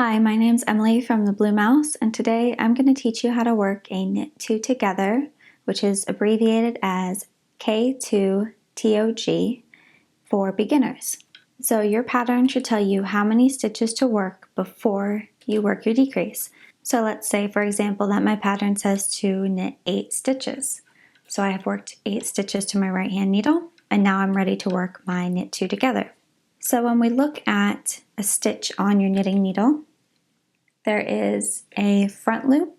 Hi, my name's Emily from the Blue Mouse, and today I'm going to teach you how to work a knit two together, which is abbreviated as K2TOG for beginners. So your pattern should tell you how many stitches to work before you work your decrease. So let's say, for example, that my pattern says to knit 8 stitches. So I have worked 8 stitches to my right hand needle, and now I'm ready to work my knit two together. So when we look at a stitch on your knitting needle, there is a front loop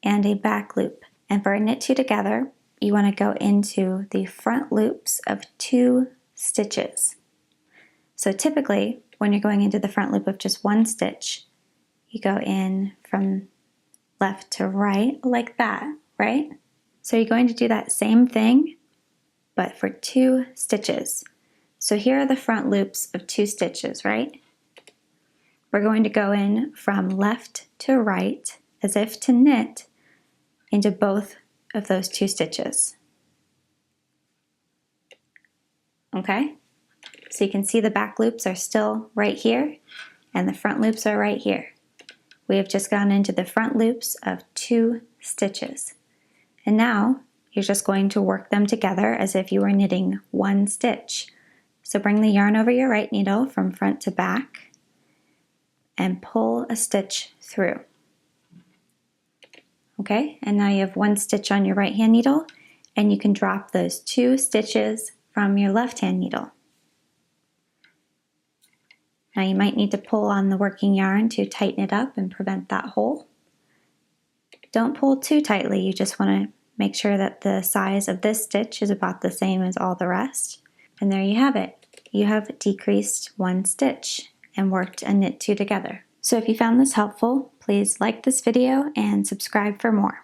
and a back loop. And for a knit two together, you want to go into the front loops of 2 stitches. So typically, when you're going into the front loop of just 1 stitch, you go in from left to right like that, right? So you're going to do that same thing, but for 2 stitches. So here are the front loops of 2 stitches, right? We're going to go in from left to right as if to knit into both of those 2 stitches. Okay? So you can see the back loops are still right here and the front loops are right here. We have just gone into the front loops of 2 stitches. And now you're just going to work them together as if you were knitting 1 stitch. So bring the yarn over your right needle from front to back and pull a stitch through. Okay, and now you have 1 stitch on your right hand needle, and you can drop those 2 stitches from your left hand needle. Now you might need to pull on the working yarn to tighten it up and prevent that hole. Don't pull too tightly, you just want to make sure that the size of this stitch is about the same as all the rest. And there you have it. You have decreased 1 stitch and worked a knit two together. So if you found this helpful, please like this video and subscribe for more.